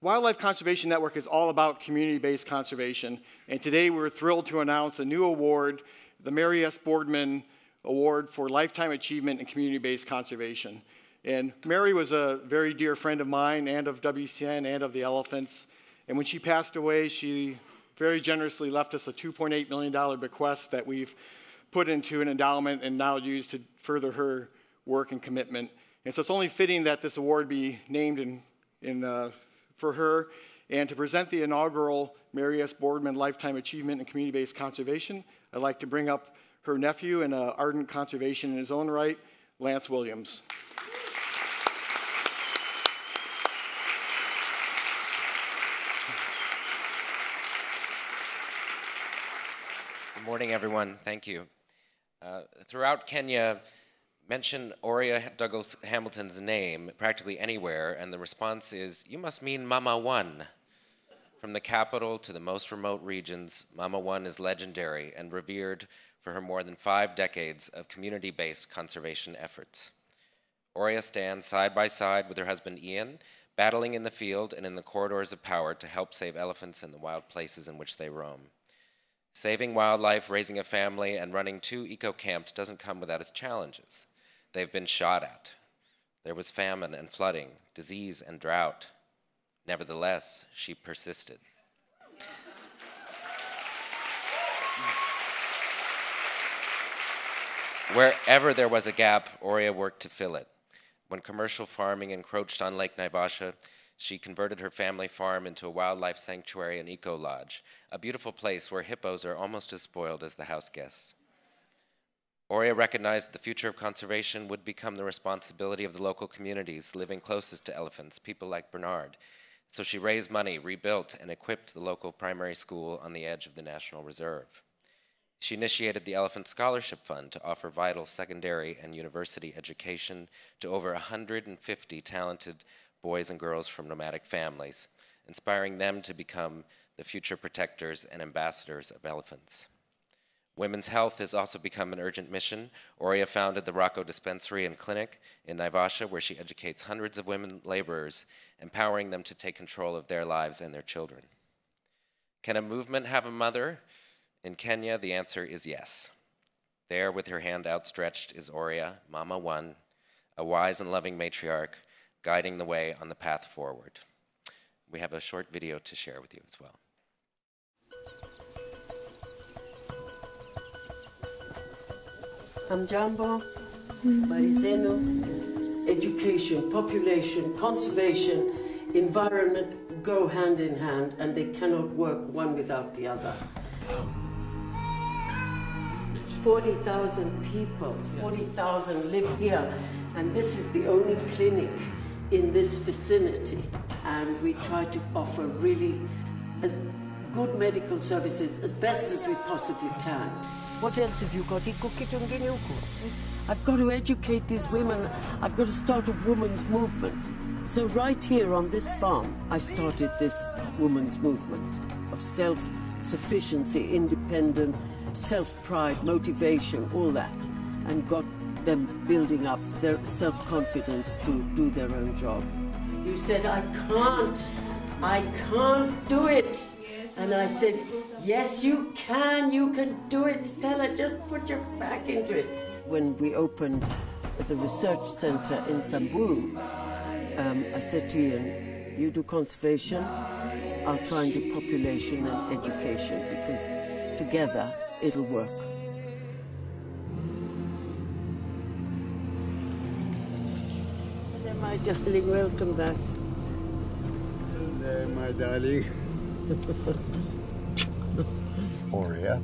Wildlife Conservation Network is all about community-based conservation, and today we're thrilled to announce a new award, the Mary S. Boardman Award for Lifetime Achievement in Community-Based Conservation. And Mary was a very dear friend of mine and of WCN and of the elephants, and when she passed away, she very generously left us a $2.8 million bequest that we've put into an endowment and now used to further her work and commitment. And so it's only fitting that this award be named for her. And to present the inaugural Mary S. Boardman Lifetime Achievement in Community-Based Conservation, I'd like to bring up her nephew and an ardent conservation in his own right, Lance Williams. Good morning, everyone. Thank you. Throughout Kenya, mention Aurilla Douglas Hamilton's name practically anywhere, and the response is, "You must mean Mama One." From the capital to the most remote regions, Mama One is legendary and revered for her more than 5 decades of community-based conservation efforts. Aurilla stands side by side with her husband Ian, battling in the field and in the corridors of power to help save elephants in the wild places in which they roam. Saving wildlife, raising a family, and running 2 eco-camps doesn't come without its challenges. They've been shot at. There was famine and flooding, disease and drought. Nevertheless, she persisted. Wherever there was a gap, Aurilla worked to fill it. When commercial farming encroached on Lake Naivasha, she converted her family farm into a wildlife sanctuary and eco-lodge, a beautiful place where hippos are almost as spoiled as the house guests. Aurilla recognized that the future of conservation would become the responsibility of the local communities living closest to elephants, people like Bernard. So she raised money, rebuilt, and equipped the local primary school on the edge of the National Reserve. She initiated the Elephant Scholarship Fund to offer vital secondary and university education to over 150 talented boys and girls from nomadic families, inspiring them to become the future protectors and ambassadors of elephants. Women's health has also become an urgent mission. Aurilla founded the Rocco Dispensary and Clinic in Naivasha, where she educates hundreds of women laborers, empowering them to take control of their lives and their children. Can a movement have a mother? In Kenya, the answer is yes. There, with her hand outstretched, is Aurilla, Mama One, a wise and loving matriarch, guiding the way on the path forward. We have a short video to share with you as well. Hamjambo, Marizeno, education, population, conservation, environment go hand in hand, and they cannot work one without the other. 40,000 people, 40,000 live here, and this is the only clinic in this vicinity, and we try to offer really as good medical services as best as we possibly can. What else have you got? I've got to educate these women. I've got to start a women's movement. So right here on this farm, I started this women's movement of self-sufficiency, independent, self-pride, motivation, all that, and got them building up their self-confidence to do their own job. You said, I can't do it. And I said, yes, you can do it, Stella, just put your back into it. When we opened the research center in Samburu, I said to Ian, you do conservation, I'll try and do population and education, because together it'll work. Hello, my darling, welcome back. Hello, my darling. Aurilla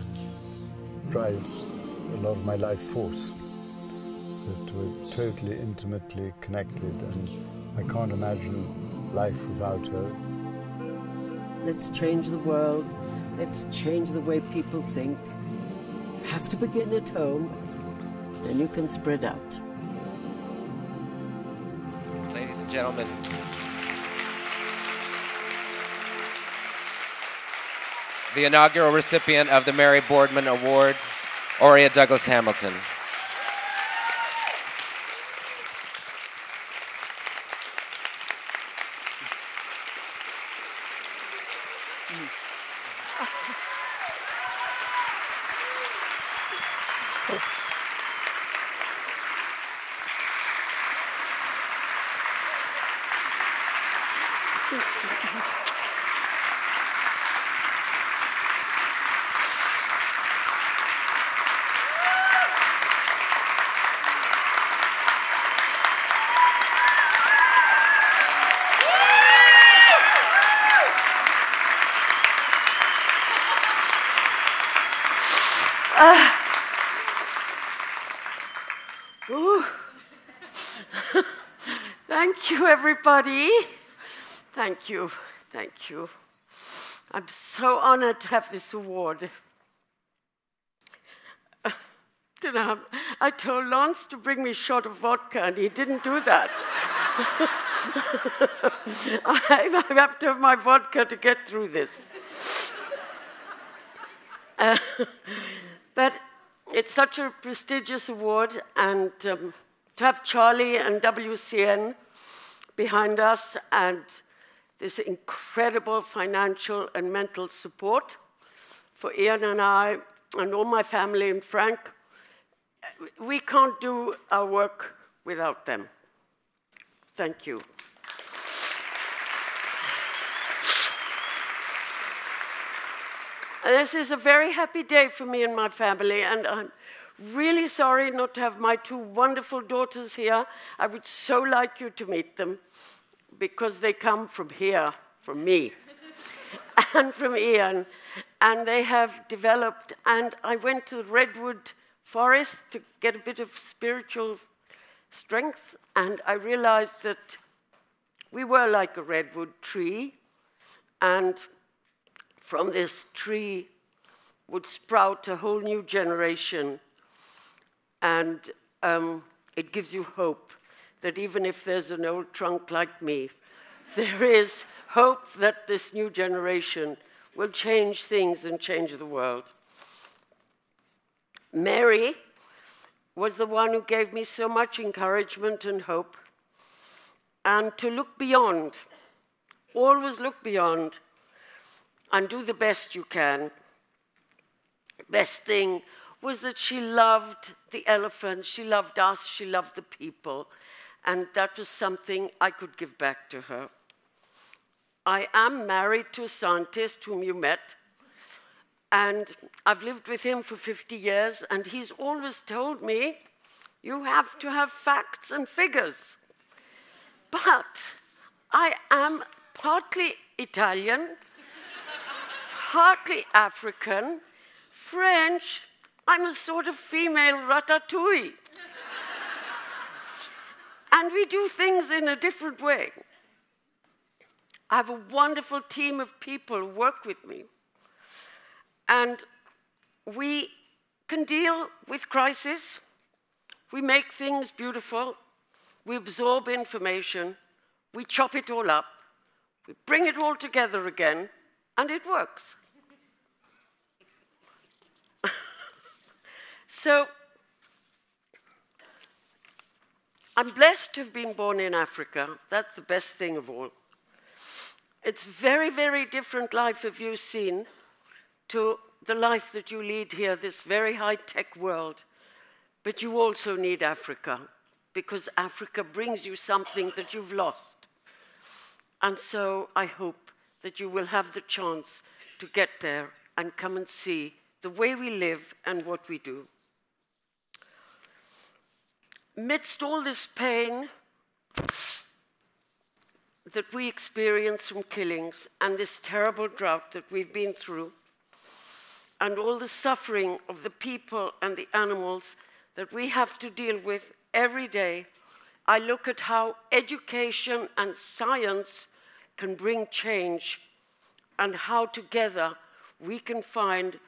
drives a lot of my life force. That we're totally intimately connected, and I can't imagine life without her. Let's change the world. Let's change the way people think. Have to begin at home, then you can spread out. Ladies and gentlemen, the inaugural recipient of the Mary Boardman Award, Aurilla Douglas Hamilton. Thank you, everybody. Thank you. Thank you. I'm so honored to have this award. You know, I told Lance to bring me a shot of vodka, and he didn't do that. I have to have my vodka to get through this. But it's such a prestigious award, and to have Charlie and WCN behind us and this incredible financial and mental support for Ian and I and all my family and Frank, we can't do our work without them. Thank you. This is a very happy day for me and my family, and I'm really sorry not to have my two wonderful daughters here. I would so like you to meet them, because they come from here, from me, and from Ian, and they have developed, and I went to the redwood forest to get a bit of spiritual strength, and I realized that we were like a redwood tree, and from this tree would sprout a whole new generation. And it gives you hope that even if there's an old trunk like me, there is hope that this new generation will change things and change the world. Mary was the one who gave me so much encouragement and hope. And to look beyond, always look beyond, and do the best you can. Best thing was that she loved the elephants, she loved us, she loved the people, and that was something I could give back to her. I am married to a scientist whom you met, and I've lived with him for 50 years, and he's always told me, you have to have facts and figures. But I am partly Italian, partly African, French. I'm a sort of female ratatouille. And we do things in a different way. I have a wonderful team of people who work with me. And we can deal with crisis. We make things beautiful. We absorb information. We chop it all up. We bring it all together again, and it works. So, I'm blessed to have been born in Africa. That's the best thing of all. It's very, very different life have you seen to the life that you lead here, this very high-tech world. But you also need Africa, because Africa brings you something that you've lost. And so I hope that you will have the chance to get there and come and see the way we live and what we do. Amidst all this pain that we experience from killings and this terrible drought that we've been through, and all the suffering of the people and the animals that we have to deal with every day, I look at how education and science can bring change, and how together we can find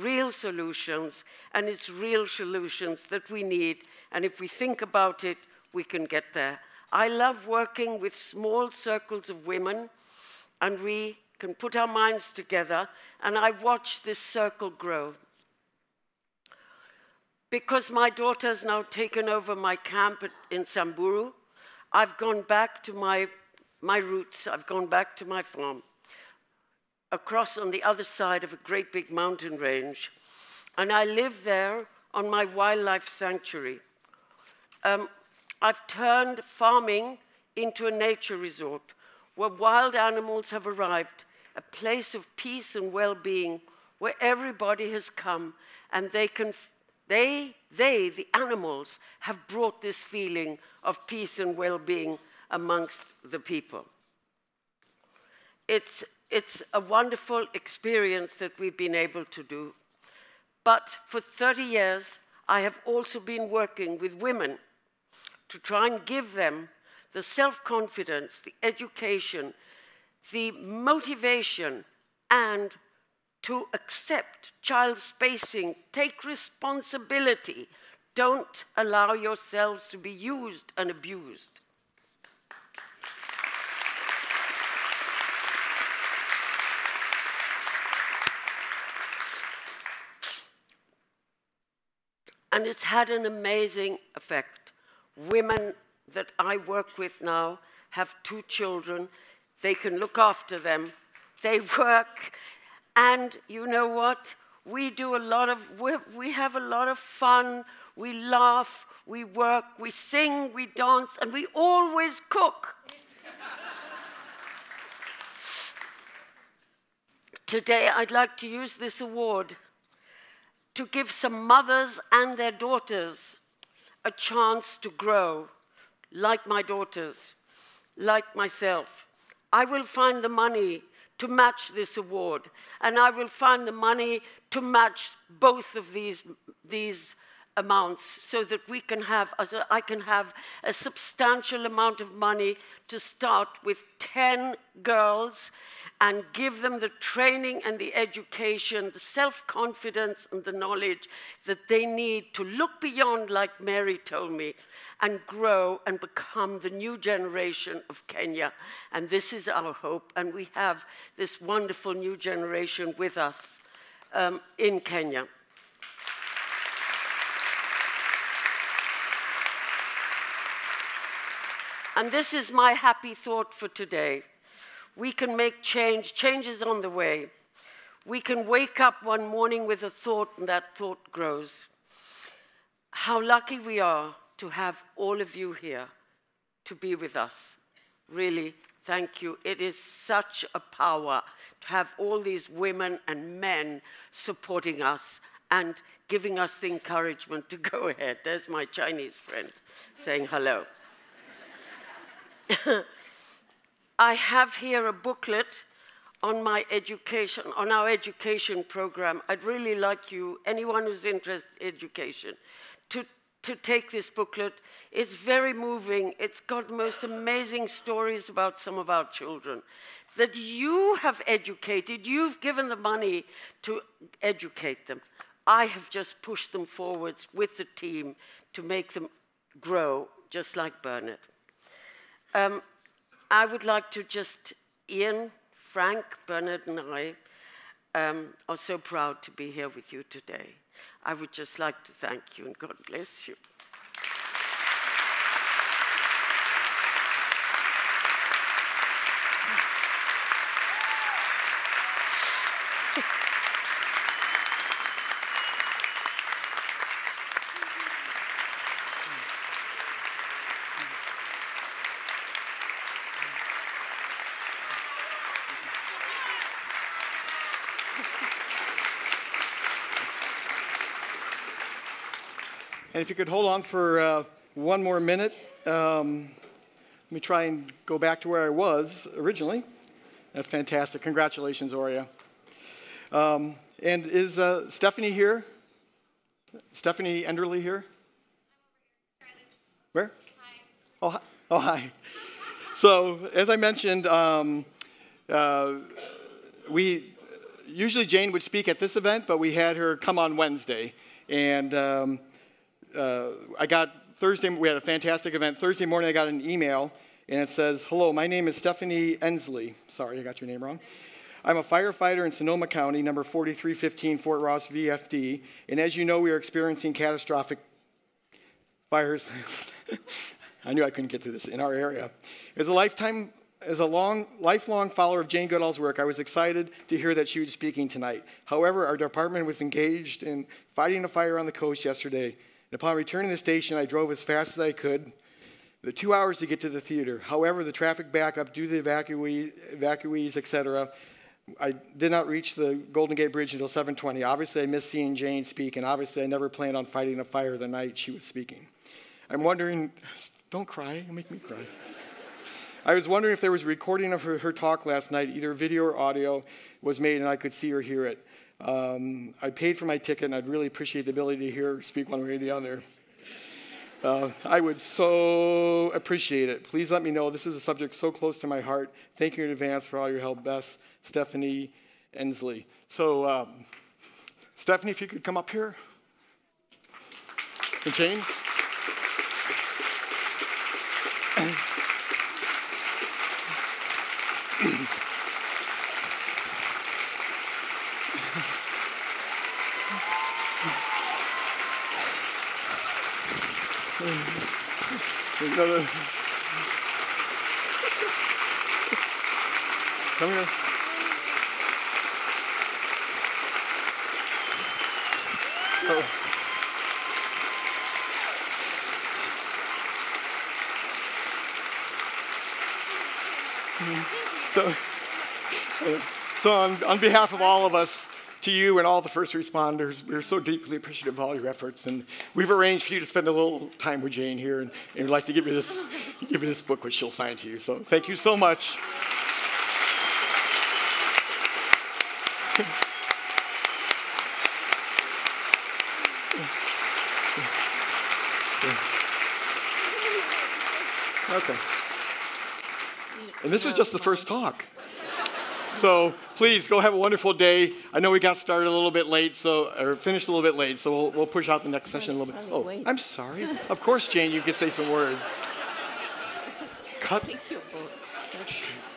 real solutions, and it's real solutions that we need, and if we think about it, we can get there. I love working with small circles of women, and we can put our minds together, and I watch this circle grow. Because my daughter has now taken over my camp in Samburu, I've gone back to my roots, I've gone back to my farm. across on the other side of a great big mountain range, and I live there on my wildlife sanctuary. I've turned farming into a nature resort where wild animals have arrived, a place of peace and well-being where everybody has come and the animals, have brought this feeling of peace and well-being amongst the people. It's a wonderful experience that we've been able to do. But for 30 years, I have also been working with women to try and give them the self-confidence, the education, the motivation, and to accept child spacing, take responsibility. Don't allow yourselves to be used and abused. And it's had an amazing effect. Women that I work with now have 2 children. They can look after them. They work. And you know what? We have a lot of fun. We laugh, we work, we sing, we dance, and we always cook. Today, I'd like to use this award to give some mothers and their daughters a chance to grow, like my daughters, like myself. I will find the money to match this award, and I will find the money to match both of these amounts so that we can have, I can have a substantial amount of money to start with 10 girls and give them the training and the education, the self-confidence and the knowledge that they need to look beyond, like Mary told me, and grow and become the new generation of Kenya. And this is our hope, and we have this wonderful new generation with us in Kenya. And this is my happy thought for today. We can make change. Change is on the way. We can wake up one morning with a thought, and that thought grows. How lucky we are to have all of you here to be with us. Really, thank you. It is such a power to have all these women and men supporting us and giving us the encouragement to go ahead. There's my Chinese friend saying hello. I have here a booklet on my education, on our education program. I'd really like you, anyone who's interested in education, to take this booklet. It's very moving. It's got the most amazing stories about some of our children that you have educated. You've given the money to educate them. I have just pushed them forwards with the team to make them grow, just like Bernard. I would like to just, Ian, Frank, Bernard, and I are so proud to be here with you today. I would just like to thank you, and God bless you. And if you could hold on for one more minute, let me try and go back to where I was originally. That's fantastic. Congratulations, Aurilla. And is Stephanie here? Stephanie Enderly here? Where? Hi. Oh, hi. Oh, hi. So, as I mentioned, usually Jane would speak at this event, but we had her come on Wednesday. And I got Thursday, we had a fantastic event. Thursday morning, I got an email, and it says, "Hello, my name is Stephanie Ansley." Sorry, I got your name wrong. "I'm a firefighter in Sonoma County, number 4315, Fort Ross, VFD. And as you know, we are experiencing catastrophic fires." I knew I couldn't get through this in our area. As a lifetime As a lifelong follower of Jane Goodall's work, I was excited to hear that she was speaking tonight. However, our department was engaged in fighting a fire on the coast yesterday. And upon returning to the station, I drove as fast as I could, the 2 hours to get to the theater. However, the traffic backup due to the evacuees, etc., I did not reach the Golden Gate Bridge until 7:20. Obviously, I missed seeing Jane speak, and obviously, I never planned on fighting a fire the night she was speaking. I'm wondering, don't cry, you'll make me cry. I was wondering if there was a recording of her talk last night, either video or audio was made, and I could see or hear it. I paid for my ticket, and I'd really appreciate the ability to hear her speak one way or the other. I would so appreciate it. Please let me know. This is a subject so close to my heart. Thank you in advance for all your help. Best, Stephanie Ansley. So, Stephanie, if you could come up here. And Jane. Come here. So on behalf of all of us, to you and all the first responders, we're so deeply appreciative of all your efforts, and we've arranged for you to spend a little time with Jane here, and we'd like to give you this book, which she'll sign to you. So thank you so much. Okay. And this was just the first talk. So please go have a wonderful day. I know we got started a little bit late, or finished a little bit late, so we'll push out the next session a little bit. Oh, I'm sorry. Of course, Jane, you can say some words. Cut.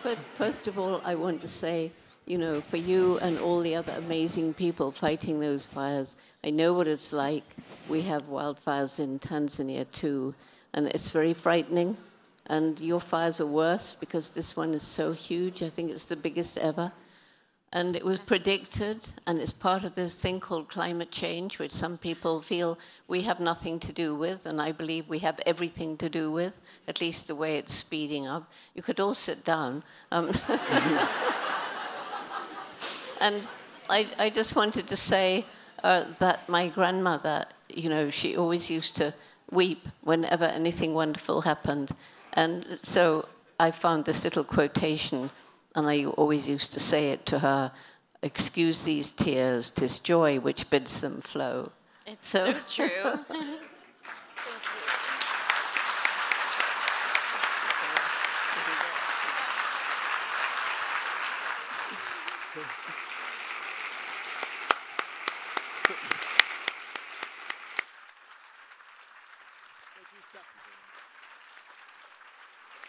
But first of all, I want to say, you know, for you and all the other amazing people fighting those fires, I know what it's like. We have wildfires in Tanzania too, and it's very frightening. And your fires are worse because this one is so huge. I think it's the biggest ever. And it was predicted, and it's part of this thing called climate change, which some people feel we have nothing to do with, and I believe we have everything to do with, at least the way it's speeding up. You could all sit down. And I just wanted to say that my grandmother, you know, she always used to weep whenever anything wonderful happened. And so I found this little quotation, and I always used to say it to her, "Excuse these tears, 'tis joy which bids them flow." It's so true.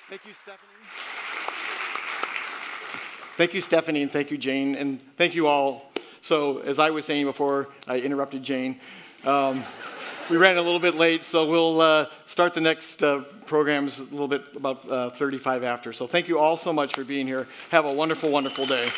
Thank you, Stephanie. Thank you, Stephanie, and thank you, Jane, and thank you all. So, as I was saying before, I interrupted Jane. We ran a little bit late, so we'll start the next programs a little bit about 35 after. So thank you all so much for being here. Have a wonderful, wonderful day.